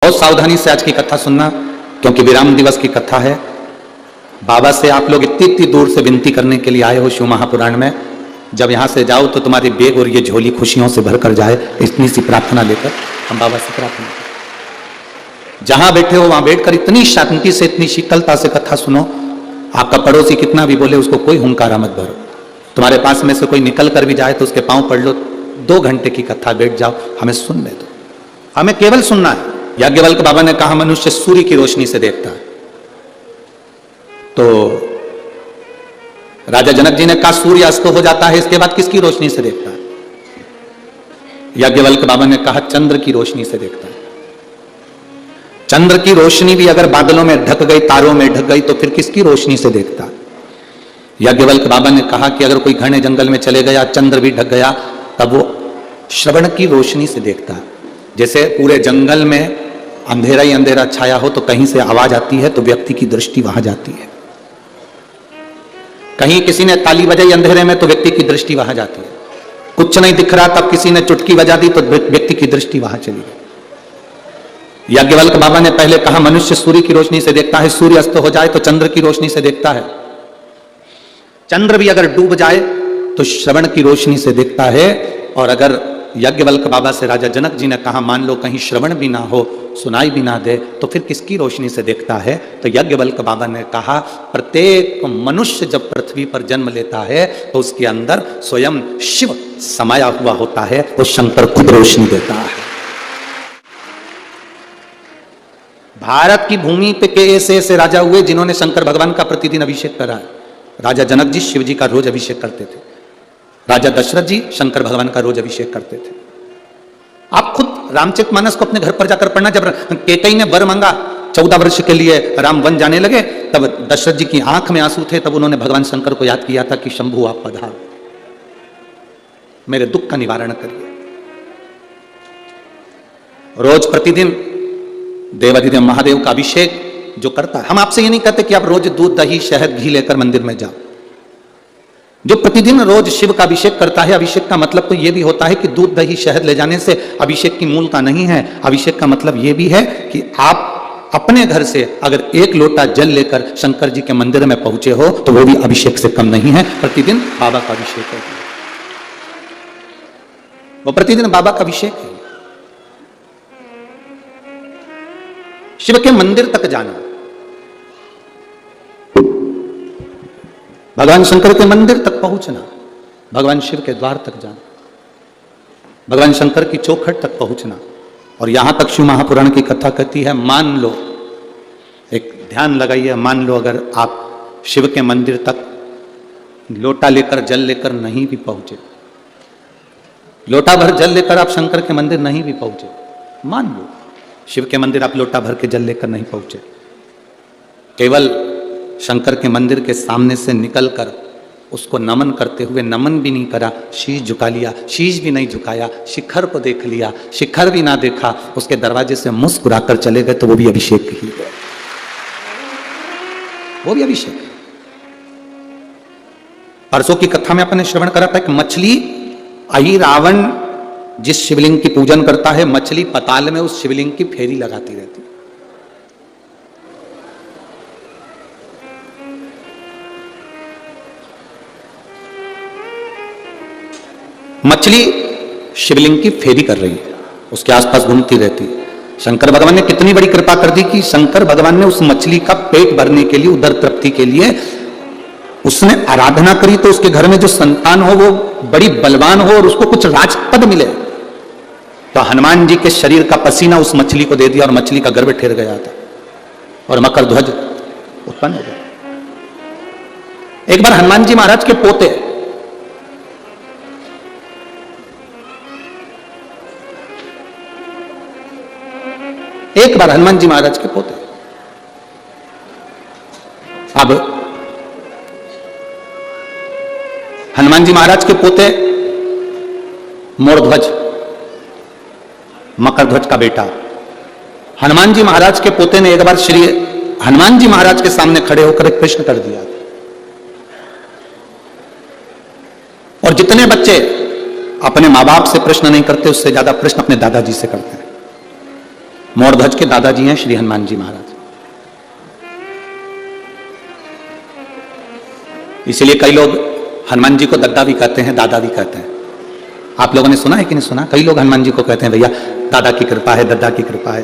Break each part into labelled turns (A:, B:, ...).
A: बहुत सावधानी से आज की कथा सुनना, क्योंकि विराम दिवस की कथा है। बाबा से आप लोग इतनी इतनी दूर से विनती करने के लिए आए हो शिव महापुराण में, जब यहां से जाओ तो तुम्हारी बेग और ये झोली खुशियों से भरकर जाए, इतनी सी प्रार्थना लेकर हम बाबा से प्रार्थना करें। जहां बैठे हो वहां बैठकर इतनी शांति से, इतनी शीतलता से कथा सुनो। आपका पड़ोसी कितना भी बोले उसको कोई हुंकारा मत भरो। तुम्हारे पास में से कोई निकल कर भी जाए तो उसके पांव पड़ लो। 2 घंटे की कथा बैठ जाओ, हमें सुनने दो, हमें केवल सुनना है। याज्ञवल्क्य बाबा ने कहा मनुष्य सूर्य की रोशनी से देखता है, तो राजा जनक जी ने कहा सूर्य अस्त हो जाता है, इसके बाद किसकी रोशनी से देखता है? याज्ञवल्क्य बाबा ने कहा चंद्र की रोशनी से देखता है। चंद्र की रोशनी भी अगर बादलों में ढक गई, तारों में ढक गई, तो फिर किसकी रोशनी से देखता है? याज्ञवल्क्य बाबा ने कहा कि अगर कोई घने जंगल में चले गया, चंद्र भी ढक गया, तब वो श्रवण की रोशनी से देखता है। जैसे पूरे जंगल में अंधेरा ही अंधेरा छाया हो, तो कहीं से आवाज आती है तो व्यक्ति की दृष्टि वहां जाती है। कहीं किसी ने ताली बजाई अंधेरे में तो व्यक्ति की दृष्टि वहां जाती है। कुछ नहीं दिख रहा तब किसी ने चुटकी बजा दी तो व्यक्ति की दृष्टि वहां चली गई। याज्ञवल्क्य बाबा ने पहले कहा मनुष्य सूर्य की रोशनी से देखता है, सूर्य अस्त हो जाए तो चंद्र की रोशनी से देखता है, चंद्र भी अगर डूब जाए तो श्रवण की रोशनी से देखता है। और अगर याज्ञवल्क्य बाबा से राजा जनक जी ने कहा मान लो कहीं श्रवण भी ना हो, सुनाई भी ना दे, तो फिर किसकी रोशनी से देखता है? तो याज्ञवल्क्य बाबा ने कहा प्रत्येक मनुष्य जब पृथ्वी पर जन्म लेता है तो उसके अंदर स्वयं शिव समाया हुआ होता है, वो शंकर खुद रोशनी देता है। भारत की भूमि पे के ऐसे ऐसे राजा हुए जिन्होंने शंकर भगवान का प्रतिदिन अभिषेक करा है। राजा जनक जी शिव जी का रोज अभिषेक करते थे, राजा दशरथ जी शंकर भगवान का रोज अभिषेक करते थे। आप खुद रामचरितमानस को अपने घर पर जाकर पढ़ना। जब केकई ने वर मांगा 14 वर्ष के लिए राम वन जाने लगे, तब दशरथ जी की आंख में आंसू थे, तब उन्होंने भगवान शंकर को याद किया था कि शंभु आप पधारो, मेरे दुख का निवारण करिए। रोज प्रतिदिन देवाधिदेव महादेव का अभिषेक जो करता है, हम आपसे ये नहीं कहते कि आप रोज दूध दही शहद घी लेकर मंदिर में जाओ। जो प्रतिदिन रोज शिव का अभिषेक करता है, अभिषेक का मतलब तो यह भी होता है कि दूध दही शहद ले जाने से अभिषेक की मूलता नहीं है। अभिषेक का मतलब यह भी है कि आप अपने घर से अगर 1 लोटा जल लेकर शंकर जी के मंदिर में पहुंचे हो तो वो भी अभिषेक से कम नहीं है। प्रतिदिन बाबा का अभिषेक है, वो प्रतिदिन बाबा का अभिषेक है। शिव के मंदिर तक जाना, भगवान शंकर के मंदिर तक पहुंचना, भगवान शिव के द्वार तक जाना, भगवान शंकर की चौखट तक पहुंचना। और यहां तक शिव महापुराण की कथा कहती है, मान लो, एक ध्यान लगाइए, मान लो अगर आप शिव के मंदिर तक लोटा लेकर जल लेकर नहीं भी पहुंचे, लोटा भर जल लेकर आप शंकर के मंदिर नहीं भी पहुंचे, मान लो शिव के मंदिर आप लोटा भर के जल लेकर नहीं पहुंचे, केवल शंकर के मंदिर के सामने से निकलकर उसको नमन करते हुए नमन भी नहीं करा, शीश झुका लिया, शीश भी नहीं झुकाया, शिखर को देख लिया, शिखर भी ना देखा, उसके दरवाजे से मुस्कुराकर चले गए, तो वो भी अभिषेक ही है, वो भी अभिषेक है। परसों की कथा में अपने श्रवण करा था कि मछली आई, रावण जिस शिवलिंग की पूजन करता है, मछली पताल में उस शिवलिंग की फेरी लगाती रहती है। मछली शिवलिंग की फेरी कर रही है, उसके आसपास घूमती रहती है। शंकर भगवान ने कितनी बड़ी कृपा कर दी कि शंकर भगवान ने उस मछली का पेट भरने के लिए, उदर तृप्ति के लिए उसने आराधना करी, तो उसके घर में जो संतान हो वो बड़ी बलवान हो और उसको कुछ राजपद मिले। तो हनुमान जी के शरीर का पसीना उस मछली को दे दिया और मछली का गर्भ ठहर गया था और मकर ध्वज उत्पन्न हो गया। एक बार हनुमान जी महाराज के पोते, एक बार हनुमान जी महाराज के पोते, अब हनुमान जी महाराज के पोते मोरध्वज, मकर ध्वज का बेटा, हनुमान जी महाराज के पोते ने एक बार श्री हनुमान जी महाराज के सामने खड़े होकर एक प्रश्न कर दिया। और जितने बच्चे अपने मां बाप से प्रश्न नहीं करते, उससे ज्यादा प्रश्न अपने दादाजी से करते हैं। मोरध्वज के दादाजी हैं श्री हनुमान जी महाराज। इसीलिए कई लोग हनुमान जी को दद्दा भी कहते हैं, दादा भी कहते हैं। आप लोगों ने सुना है कि नहीं सुना? कई लोग हनुमान जी को कहते हैं भैया दादा की कृपा है, दद्दा की कृपा है,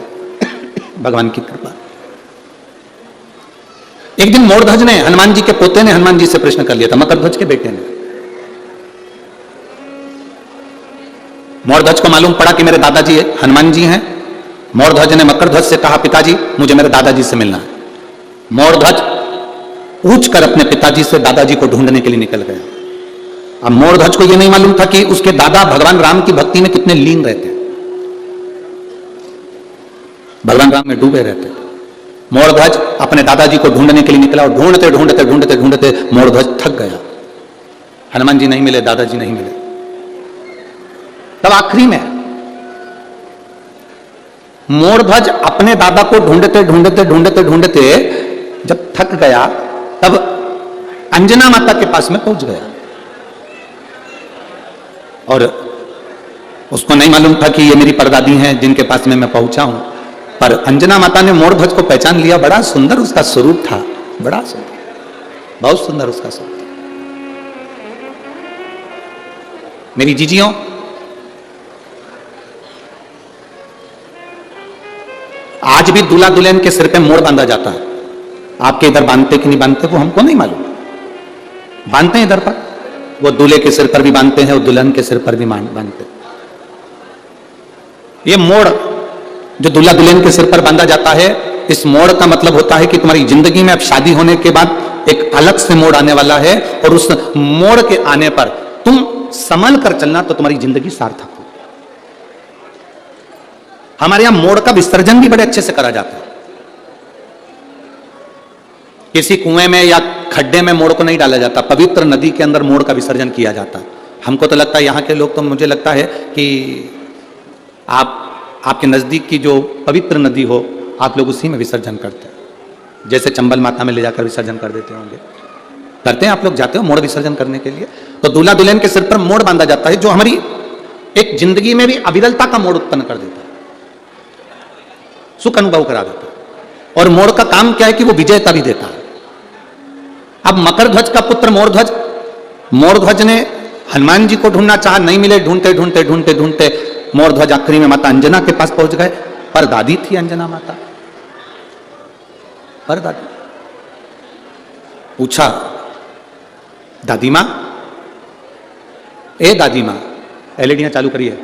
A: भगवान की कृपा। एक दिन मोरध्वज ने, हनुमान जी के पोते ने हनुमान जी से प्रश्न कर लिया था, मकरध्वज के बेटे ने। मोरध्वज को मालूम पड़ा कि मेरे दादाजी हनुमान जी हैं। मोरध्वज ने मकरध्वज से कहा पिताजी मुझे मेरे दादाजी से मिलना है। मोरध्वज पूछ कर अपने पिताजी से दादाजी को ढूंढने के लिए निकल गया। अब मोरध्वज को यह नहीं मालूम था कि उसके दादा भगवान राम की भक्ति में कितने लीन रहते, भगवान राम में डूबे रहते। मोरध्वज अपने दादाजी को ढूंढने के लिए निकला और ढूंढते ढूंढते ढूंढते ढूंढते मोरध्वज थक गया। हनुमान जी नहीं मिले, दादाजी नहीं मिले। तब आखिरी में मोरध्वज अपने दादा को ढूंढते ढूंढते ढूंढते ढूंढते जब थक गया तब अंजना माता के पास में पहुंच गया। और उसको नहीं मालूम था कि ये मेरी परदादी हैं जिनके पास में मैं पहुंचा हूं। पर अंजना माता ने मोरध्वज को पहचान लिया। बड़ा सुंदर उसका स्वरूप था, बड़ा सुंदर, बहुत सुंदर उसका स्वरूप था। मेरी जीजियों, आज भी दूल्हा दुल्हन के सिर पे मोड़ बांधा जाता है। आपके इधर बांधते कि नहीं बांधते वो हमको नहीं मालूम, बांधते हैं इधर पर। वो दूल्हे के सिर पर भी बांधते हैं और दुल्हन के सिर पर भी बांधते हैं। ये मोड़ जो दूल्हा दुल्हन के सिर पर बांधा जाता है, इस मोड़ का मतलब होता है कि तुम्हारी जिंदगी में अब शादी होने के बाद एक अलग से मोड़ आने वाला है और उस मोड़ के आने पर तुम संभल कर चलना तो तुम्हारी जिंदगी सार्थक हो। हमारे यहां मोड़ का विसर्जन भी बड़े अच्छे से करा जाता है। किसी कुएं में या खड्डे में मोड़ को नहीं डाला जाता, पवित्र नदी के अंदर मोड़ का विसर्जन किया जाता है। हमको तो लगता है यहाँ के लोग, तो मुझे लगता है कि आपके नजदीक की जो पवित्र नदी हो आप लोग उसी में विसर्जन करते हैं। जैसे चंबल माता में ले जाकर विसर्जन कर देते होंगे, करते हैं आप लोग, जाते हो मोड़ विसर्जन करने के लिए। तो दूल्हा दुल्हन के सिर पर मोड़ बांधा जाता है जो हमारी एक जिंदगी में भी अविरलता का मोड़ उत्पन्न कर देता है, सुख अनुभव करा देता है। और मोड़ का काम क्या है कि वो विजयता भी देता है। अब मकरध्वज का पुत्र मोरध्वज, मोरध्वज ने हनुमान जी को ढूंढना चाहा, नहीं मिले। ढूंढते ढूंढते ढूंढते ढूंढते मोरध्वज आखिरी में माता अंजना के पास पहुंच गए। पर दादी थी अंजना माता, पर दादी। पूछा दादी मां, ए दादी मां, एलईडियां चालू करिए,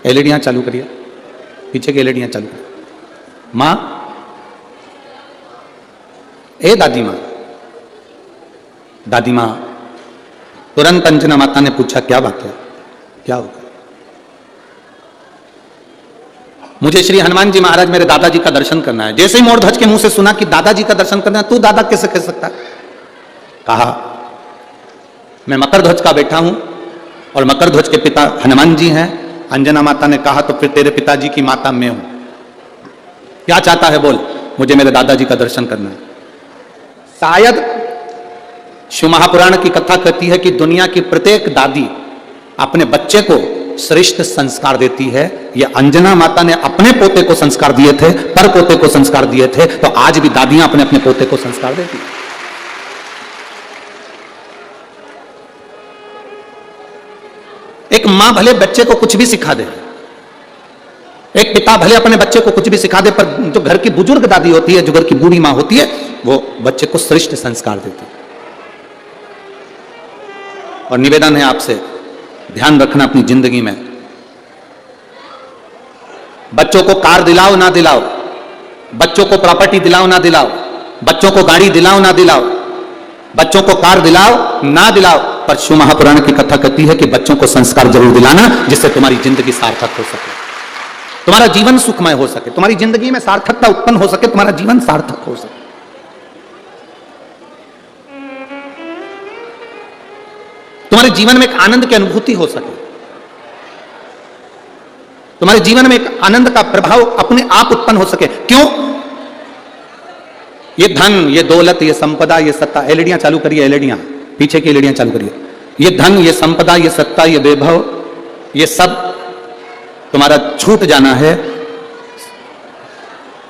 A: एलईडियां चालू करिए, पीछे की एलईडियां चालू करिए। मां, ए दादी मां, दादी मां। तुरंत अंजना माता ने पूछा क्या बात है, क्या होगा? मुझे श्री हनुमान जी महाराज मेरे दादाजी का दर्शन करना है। जैसे ही मोरध्वज के मुंह से सुना कि दादाजी का दर्शन करना है, तू दादा कैसे कह सकता है? कहा मैं मकरध्वज का बेटा हूं और मकरध्वज के पिता हनुमान जी हैं। अंजना माता ने कहा तो फिर तेरे पिताजी की माता मैं हूं, क्या चाहता है बोल? मुझे मेरे दादाजी का दर्शन करना है। शायद शिव महापुराण की कथा कहती है कि दुनिया की प्रत्येक दादी अपने बच्चे को श्रेष्ठ संस्कार देती है। यह अंजना माता ने अपने पोते को संस्कार दिए थे, पर पोते को संस्कार दिए थे, तो आज भी दादियां अपने अपने पोते को संस्कार देती हैं। एक मां भले बच्चे को कुछ भी सिखा दे, एक पिता भले अपने बच्चे को कुछ भी सिखा दे, पर जो घर की बुजुर्ग दादी होती है, जो घर की बूढ़ी मां होती है, वो बच्चे को श्रेष्ठ संस्कार देती है। और निवेदन है आपसे, ध्यान रखना अपनी जिंदगी में, बच्चों को कार दिलाओ ना दिलाओ, बच्चों को प्रॉपर्टी दिलाओ ना दिलाओ, बच्चों को गाड़ी दिलाओ ना दिलाओ, बच्चों को कार दिलाओ ना दिलाओ, पर शिव महापुराण की कथा कहती है कि बच्चों को संस्कार जरूर दिलाना, जिससे तुम्हारी जिंदगी सार्थक हो सके, तुम्हारा जीवन सुखमय हो सके, तुम्हारी जिंदगी में सार्थकता उत्पन्न हो सके, तुम्हारा जीवन सार्थक हो सके। तुम्हारे जीवन में एक आनंद की अनुभूति हो सके, तुम्हारे जीवन में एक आनंद का प्रभाव अपने आप उत्पन्न हो सके। क्यों? ये धन, ये दौलत, ये संपदा, ये सत्ता, एलईडियां चालू करिए, एलईडियां पीछे की एलईडियां चालू करिए। ये धन, ये संपदा, ये सत्ता, ये वैभव, ये सब तुम्हारा छूट जाना है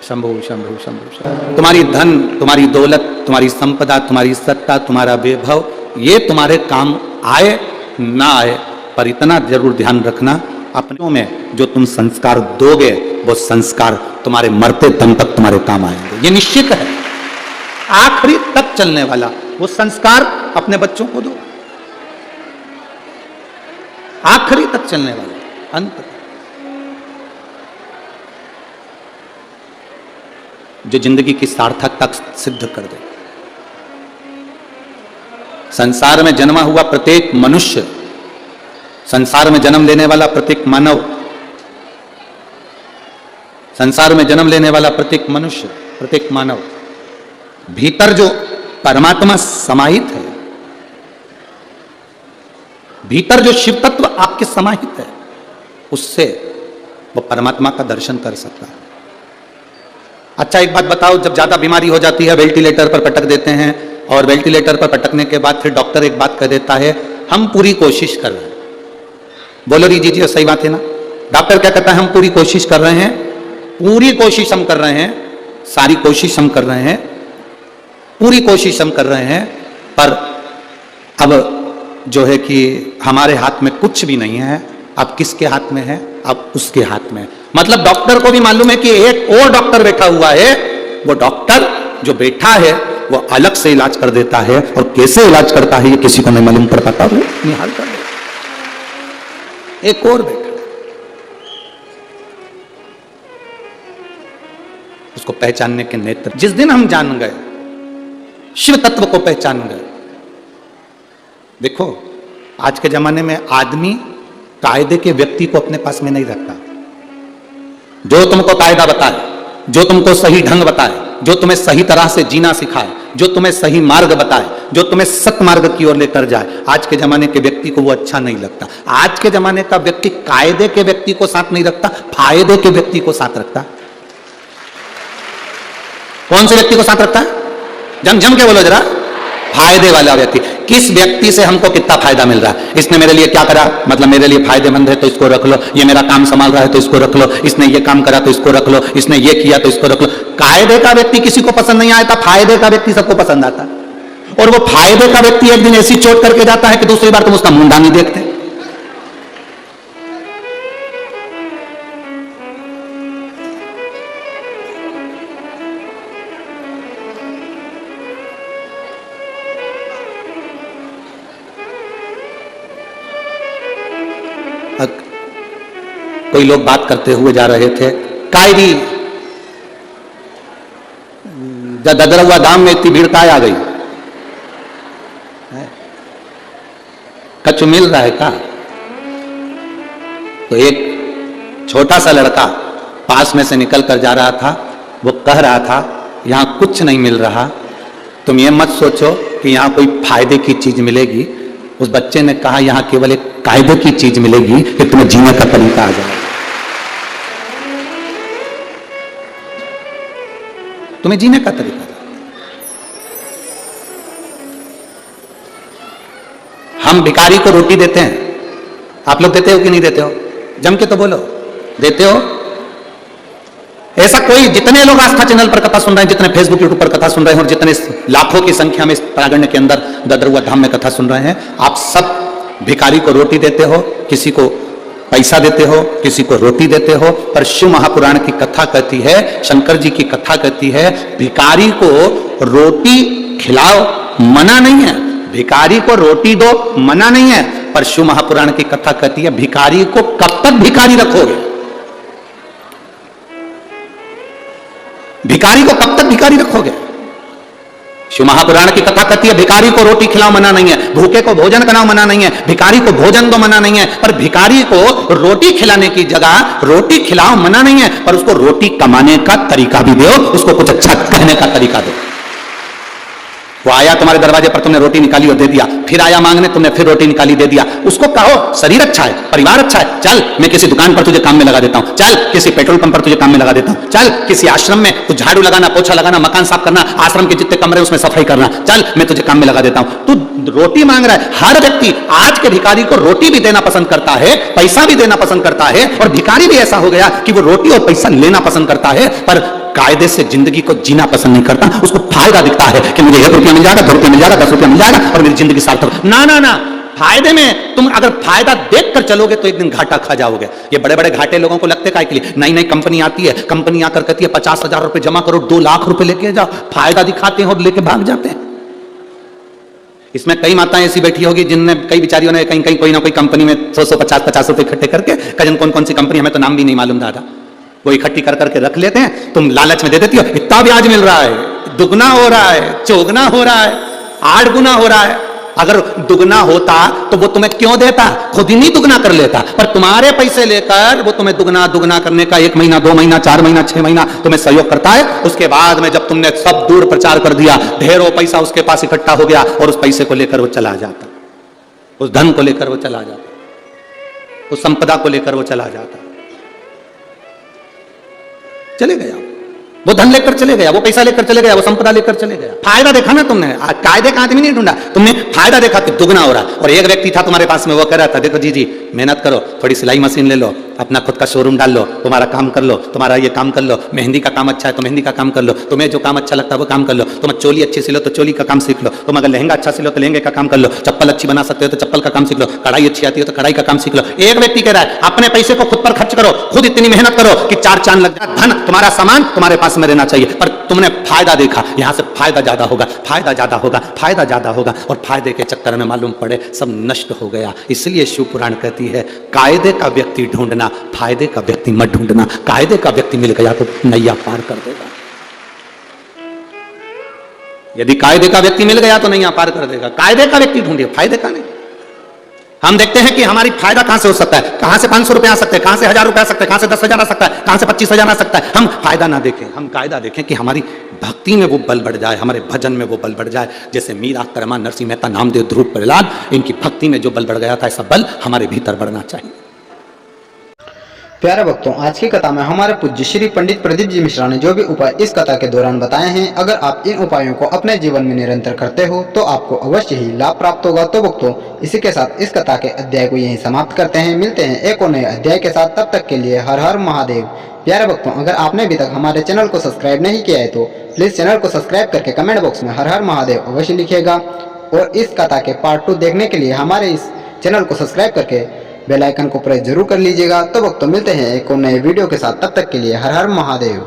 A: शंभु शंभु शंभु शंभु। तुम्हारी धन, तुम्हारी दौलत, तुम्हारी संपदा, तुम्हारी सत्ता, तुम्हारा वैभव, ये तुम्हारे काम आए ना आए, पर इतना जरूर ध्यान रखना, अपनों में जो तुम संस्कार दोगे वो संस्कार तुम्हारे मरते दम तक तुम्हारे काम आएंगे, ये निश्चित है। आखिरी तक चलने वाला वो संस्कार अपने बच्चों को दो, आखिरी तक चलने वाला, अंत तक। जो जिंदगी की सार्थकता सिद्ध कर दे। संसार में जन्मा हुआ प्रत्येक मनुष्य, संसार में जन्म लेने वाला प्रत्येक मानव, संसार में जन्म लेने वाला प्रत्येक मनुष्य, प्रत्येक मानव, भीतर जो परमात्मा समाहित है, भीतर जो शिव तत्व आपके समाहित है, उससे वो परमात्मा का दर्शन कर सकता है। अच्छा एक बात बताओ, जब ज्यादा बीमारी हो जाती है वेंटिलेटर पर पटक देते हैं, और वेंटिलेटर पर पटकने के बाद फिर डॉक्टर एक बात कह देता है, हम पूरी कोशिश कर रहे हैं। बोलो री जी, सही बात है ना? डॉक्टर क्या कहता है? हम पूरी कोशिश कर रहे हैं, पूरी कोशिश हम कर रहे हैं, सारी कोशिश हम कर रहे हैं, पूरी कोशिश हम कर रहे हैं, पर अब जो है कि हमारे हाथ में कुछ भी नहीं है। अब किसके हाथ में है? अब उसके हाथ में। मतलब डॉक्टर को भी मालूम है कि एक और डॉक्टर बैठा हुआ है, वो डॉक्टर जो बैठा है वो अलग से इलाज कर देता है, और कैसे इलाज करता है ये किसी को नहीं मालूम पड़ पाता, निहाल कर देता। एक और बैठा, उसको पहचानने के नेत्र, जिस दिन हम जान गए, शिव तत्व को पहचान गए। देखो आज के जमाने में आदमी कायदे के व्यक्ति को अपने पास में नहीं रखता। जो तुमको कायदा बताए, जो तुमको सही ढंग बताए, जो तुम्हें सही तरह से जीना सिखाए, जो तुम्हें सही मार्ग बताए, जो तुम्हें सत्य मार्ग की ओर लेकर जाए, आज के जमाने के व्यक्ति को वो अच्छा नहीं लगता। आज के जमाने का व्यक्ति कायदे के व्यक्ति को साथ नहीं रखता, फायदे के व्यक्ति को साथ रखता। कौन से व्यक्ति को साथ रखता है? जम जम के बोलो जरा। फायदे वाला व्यक्ति। किस व्यक्ति से हमको कितना फायदा मिल रहा है? इसने मेरे लिए क्या करा, मतलब मेरे लिए फायदेमंद है तो इसको रख लो, ये मेरा काम संभाल रहा है तो इसको रख लो, इसने ये काम करा तो इसको रख लो, इसने ये किया तो इसको रख लो। कायदे का व्यक्ति किसी को पसंद नहीं आता, फायदे का व्यक्ति सबको पसंद आता। और वो फायदे का व्यक्ति एक दिन ऐसी चोट करके जाता है कि दूसरी बार तुम उसका मुंडा नहीं देखते। कोई लोग बात करते हुए जा रहे थे, कायदी ददरुआ धाम में इतनी भीड़ काय आ गई, कछु मिल रहा है का? तो एक छोटा सा लड़का पास में से निकल कर जा रहा था, वो कह रहा था यहां कुछ नहीं मिल रहा, तुम ये मत सोचो कि यहां कोई फायदे की चीज मिलेगी। उस बच्चे ने कहा यहां केवल एक कायदे की चीज मिलेगी कि तुम्हें जीने का तरीका आ जाए, तुम्हें जीने का तरीका। हम भिखारी को रोटी देते हैं, आप लोग देते हो कि नहीं देते हो? जम के तो बोलो, देते हो? ऐसा कोई, जितने लोग आस्था चैनल पर कथा सुन रहे हैं, जितने फेसबुक यूट्यूब पर कथा सुन रहे हैं, और जितने लाखों की संख्या में इस प्रांगण के अंदर ददरुआ धाम में कथा सुन रहे हैं, आप सब भिखारी को रोटी देते हो, किसी को पैसा देते हो, किसी को रोटी देते हो। पर शिव महापुराण की कथा कहती है, शंकर जी की कथा कहती है, भिखारी को रोटी खिलाओ, मना नहीं है, भिखारी को रोटी दो, मना नहीं है। पर शिव महापुराण की कथा कहती है भिखारी को कब तक भिखारी रखोगे? भिखारी को कब तक भिखारी रखोगे? शिव महापुराण की कथा कहती है भिखारी को रोटी खिलाओ मना नहीं है, भूखे को भोजन कराओ मना नहीं है, भिखारी को भोजन दो मना नहीं है, पर भिखारी को रोटी खिलाने की जगह रोटी खिलाओ मना नहीं है, पर उसको रोटी कमाने का तरीका भी दो, उसको कुछ अच्छा कहने का तरीका दो। वो आया तुम्हारे दरवाजे पर, तुमने रोटी निकाली और दे दिया, फिर आया मांगने, तुमने फिर रोटी निकाली दे दिया, उसको कहो शरीर अच्छा है, परिवार अच्छा है, चल मैं किसी दुकान पर तुझे काम में लगा देता हूं, चल किसी पेट्रोल पंप पर तुझे काम में लगा देता हूं, चल किसी आश्रम में कुछ झाड़ू लगाना, पोछा लगाना, मकान साफ करना, आश्रम के जितने कमरे उसमें सफाई करना, चल मैं तुझे काम में लगा देता हूं। तू रोटी मांग रहा है। हर व्यक्ति आज के भिखारी को रोटी भी देना पसंद करता है, पैसा भी देना पसंद करता है, और भिखारी भी ऐसा हो गया कि वो रोटी और पैसा लेना पसंद करता है। पर कायदे से जिंदगी को जीना पसंद नहीं करता, उसको फायदा दिखता है कि मुझे 1 रुपया मिल जाएगा, 2 रुपया मिल जाएगा, 10 रुपया मिल जाएगा और मेरी जिंदगी सार्थक। ना ना ना, फायदे में तुम अगर फायदा देखकर चलोगे तो एक दिन घाटा खा जाओगे। ये बड़े बड़े घाटे लोगों को लगते काय के लिए, नई नई कंपनी आती है, कंपनी आकर कहती है 50,000 रुपए जमा करो, 2 लाख रुपए लेके जाओ, फायदा दिखाते हैं और लेके भाग जाते हैं। इसमें कई माताएं ऐसी बैठी होगी जिनने, कई बिचारियों ने कहीं कहीं कोई ना कोई कंपनी में 100 50 रुपए इकट्ठे करके, कजन कौन कौन सी कंपनी, हमें तो नाम भी नहीं मालूम दादा, वो इकट्ठी कर करके रख लेते हैं। तुम लालच में दे देती हो, इतना ब्याज मिल रहा है, दुगना हो रहा है, चौगुना हो रहा है, 8 गुना हो रहा है। अगर दुगना होता तो वो तुम्हें क्यों देता, खुद ही नहीं दुगना कर लेता। पर तुम्हारे पैसे लेकर वो तुम्हें दुगना दुगना करने का 1 महीना, 2 महीना, 4 महीना, 6 महीना तुम्हें सहयोग करता है। उसके बाद में जब तुमने सब दूर प्रचार कर दिया, ढेरों पैसा उसके पास इकट्ठा हो गया और उस पैसे को लेकर वो चला जाता, उस धन को लेकर वो चला जाता, उस संपदा को लेकर वो चला जाता, चले गया, वो धन लेकर चले गया, वो पैसा लेकर चले गया, वो संपदा लेकर चले गया। फायदा देखा ना तुमने, कायदे का आदमी नहीं ढूंढा, तुमने फायदा देखा कि दुगना हो रहा। और एक व्यक्ति था तुम्हारे पास में, वो कह रहा था देखो जी मेहनत करो, थोड़ी सिलाई मशीन ले लो, अपना खुद का शोरूम डाल लो, तुम्हारा काम कर लो, तुम्हारा ये काम कर लो, मेहंदी का काम अच्छा है तो मेहंदी का काम कर लो, तुम्हें जो काम अच्छा लगता है वो काम कर लो, तुम चोली अच्छी सिलो तो चोली का काम सीख लो, तुम अगर लहंगा अच्छा सिलो तो लहंगे का काम कर लो, चप्पल अच्छी बना सकते हो तो चप्पल का काम सीख लो, कढ़ाई अच्छी आती है तो कढ़ाई का काम सीख लो। एक व्यक्ति कह रहा है अपने पैसे को खुद पर खर्च करो, खुद इतनी मेहनत करो कि 4 चांद लग जाए, धन तुम्हारा सामान तुम्हारे पास में रहना चाहिए। पर तुमने फायदा देखा, यहां से फायदा ज्यादा होगा, फायदा ज्यादा होगा, फायदा ज्यादा होगा, और फायदे के चक्कर में मालूम पड़े सब नष्ट हो गया। इसलिए शिव पुराण कहती है कायदे का व्यक्ति ढूंढना, फायदे का व्यक्ति मत ढूंढना। कायदे का व्यक्ति मिल गया तो नैया पार कर देगा। यदि कायदे का व्यक्ति मिल गया तो नैया पार कर देगा। कायदे का व्यक्ति ढूंढिए, फायदे का नहीं। हम देखते हैं कि हमारी फायदा कहां से हो सकता है, कहां से 500 रुपए आ सकते हैं, कहां से 1000 रुपए आ सकते हैं, कहां से 10,000 आ सकता है, कहां से 25,000 आ सकता है। हम फायदा ना देखें, हम कायदा देखें कि हमारी भक्ति में वो बल बढ़ जाए, हमारे भजन में वो बल बढ़ जाए। जैसे मीरा, कर्मा, नरसिंह मेहता, नामदेव, ध्रुव, प्रहलाद, इनकी भक्ति में जो बल बढ़ गया था, ऐसा बल हमारे भीतर बढ़ना चाहिए।
B: प्यारे भक्तों, आज की कथा में हमारे पूज्य श्री पंडित प्रदीप जी मिश्रा ने जो भी उपाय इस कथा के दौरान बताए हैं, अगर आप इन उपायों को अपने जीवन में निरंतर करते हो तो आपको अवश्य ही लाभ प्राप्त होगा। तो भक्तों, इसी के साथ इस कथा के अध्याय को यहीं समाप्त करते हैं। मिलते हैं एक और नए अध्याय के साथ, तब तक के लिए हर हर महादेव। प्यारे भक्तों, अगर आपने अभी तक हमारे चैनल को सब्सक्राइब नहीं किया है तो प्लीज चैनल को सब्सक्राइब करके कमेंट बॉक्स में हर हर महादेव अवश्य लिखिएगा। और इस कथा के पार्ट 2 देखने के लिए हमारे इस चैनल को सब्सक्राइब करके बेल आइकन को प्रेस जरूर कर लीजिएगा। तो भक्तों, मिलते हैं एक और नए वीडियो के साथ, तब तक के लिए हर हर महादेव।